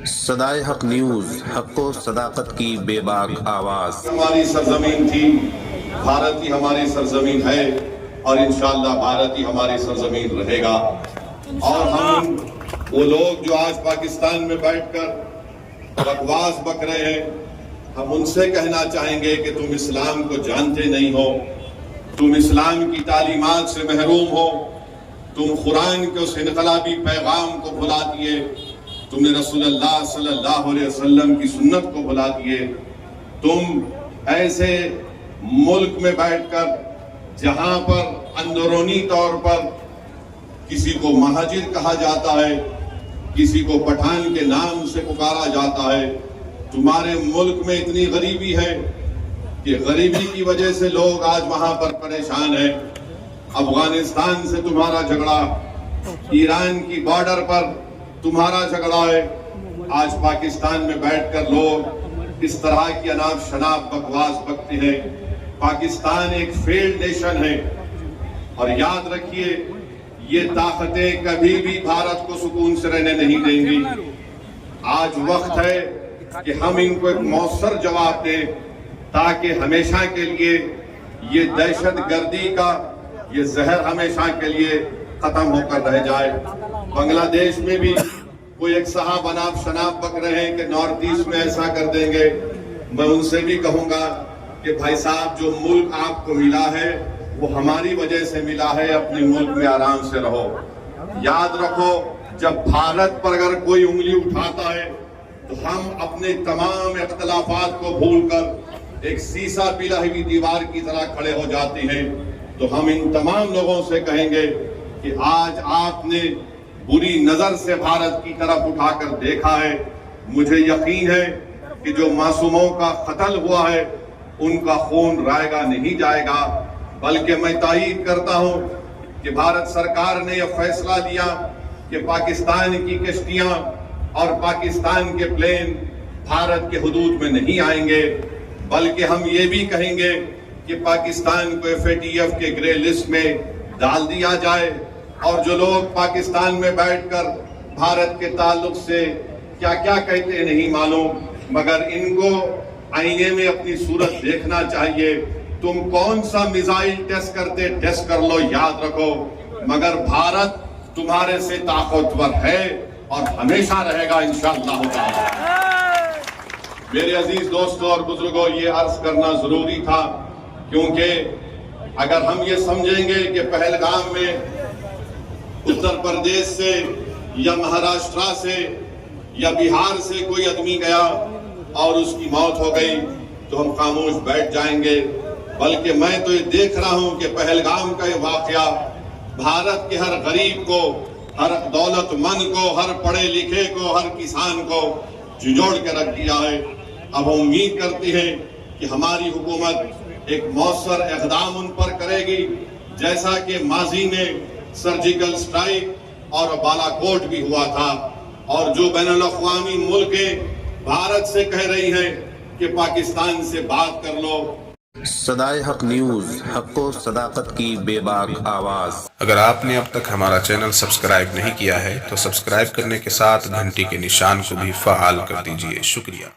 صدائے حق نیوز، حق و صداقت کی بے باک آواز۔ ہماری سرزمین تھی، بھارت ہی ہماری سرزمین ہے اور انشاءاللہ بھارت ہی ہماری سرزمین رہے گا۔ اور ہم وہ لوگ جو آج پاکستان میں بیٹھ کر بکواس بک رہے ہیں، ہم ان سے کہنا چاہیں گے کہ تم اسلام کو جانتے نہیں ہو، تم اسلام کی تعلیمات سے محروم ہو، تم قرآن کے اس انقلابی پیغام کو بھلا دیے، تم نے رسول اللہ صلی اللہ علیہ وسلم کی سنت کو بھلا دیے، تم ایسے ملک میں بیٹھ کر جہاں پر اندرونی طور پر کسی کو مہاجر کہا جاتا ہے، کسی کو پٹھان کے نام سے پکارا جاتا ہے، تمہارے ملک میں اتنی غریبی ہے کہ غریبی کی وجہ سے لوگ آج وہاں پر پریشان ہیں۔ افغانستان سے تمہارا جھگڑا، ایران کی بارڈر پر تمہارا جھگڑا ہے، آج پاکستان میں بیٹھ کر لوگ اس طرح کی اناپ شناپ بکواس بکتے ہیں۔ پاکستان ایک فیلڈ نیشن ہے اور یاد رکھیے یہ طاقتیں کبھی بھی بھارت کو سکون سے رہنے نہیں دیں گی۔ آج وقت ہے کہ ہم ان کو ایک مؤثر جواب دیں تاکہ ہمیشہ کے لیے یہ دہشت گردی کا یہ زہر ہمیشہ کے لیے ختم ہو کر رہ جائے۔ بنگلہ دیش میں بھی کوئی ایک صاحب اناپ شناپ بک رہے ہیں کہ نارتھ ایسٹ میں ایسا کر دیں گے، میں ان سے بھی کہوں گا کہ بھائی صاحب جو ملک آپ کو ملا ہے وہ ہماری وجہ سے ملا ہے، اپنے ملک میں آرام سے رہو۔ یاد رکھو جب بھارت پر اگر کوئی انگلی اٹھاتا ہے تو ہم اپنے تمام اختلافات کو بھول کر ایک سیسا پلا ہوئی دیوار کی طرح کھڑے ہو جاتے ہیں۔ تو ہم ان تمام لوگوں سے کہیں گے کہ آج آپ نے بری نظر سے بھارت کی طرف اٹھا کر دیکھا ہے، مجھے یقین ہے کہ جو معصوموں کا قتل ہوا ہے ان کا خون رائے گا نہیں جائے گا، بلکہ میں تائید کرتا ہوں کہ بھارت سرکار نے یہ فیصلہ لیا کہ پاکستان کی کشتیاں اور پاکستان کے پلین بھارت کے حدود میں نہیں آئیں گے، بلکہ ہم یہ بھی کہیں گے کہ پاکستان کو FATF کے گرے لسٹ میں ڈال دیا جائے، اور جو لوگ پاکستان میں بیٹھ کر بھارت کے تعلق سے کیا کیا کہتے ہیں نہیں معلوم، مگر ان کو آئینے میں اپنی صورت دیکھنا چاہیے۔ تم کون سا میزائل ٹیسٹ کرتے ٹیسٹ کر لو، یاد رکھو مگر بھارت تمہارے سے طاقتور ہے اور ہمیشہ رہے گا انشاءاللہ تعالی۔ میرے عزیز دوستوں اور بزرگوں، یہ عرض کرنا ضروری تھا کیونکہ اگر ہم یہ سمجھیں گے کہ پہلگام میں اتر پردیش سے یا مہاراشٹرا سے یا بہار سے کوئی آدمی گیا اور اس کی موت ہو گئی تو ہم خاموش بیٹھ جائیں گے، بلکہ میں تو یہ دیکھ رہا ہوں کہ پہلگام کا یہ واقعہ بھارت کے ہر غریب کو، ہر دولت مند کو، ہر پڑھے لکھے کو، ہر کسان کو جھنجھوڑ کے رکھ دیا ہے۔ اب ہم امید کرتے ہیں کہ ہماری حکومت ایک مؤثر اقدام ان پر کرے گی، جیسا کہ ماضی میں سرجیکل سٹرائک اور بالا کوٹ بھی ہوا تھا، اور جو بین الاقوامی ملکیں بھارت سے کہہ رہی ہیں کہ پاکستان سے بات کر لو۔ صدائے حق نیوز، حق و صداقت کی بے باک آواز۔ اگر آپ نے اب تک ہمارا چینل سبسکرائب نہیں کیا ہے تو سبسکرائب کرنے کے ساتھ گھنٹی کے نشان کو بھی فعال کر دیجئے۔ شکریہ۔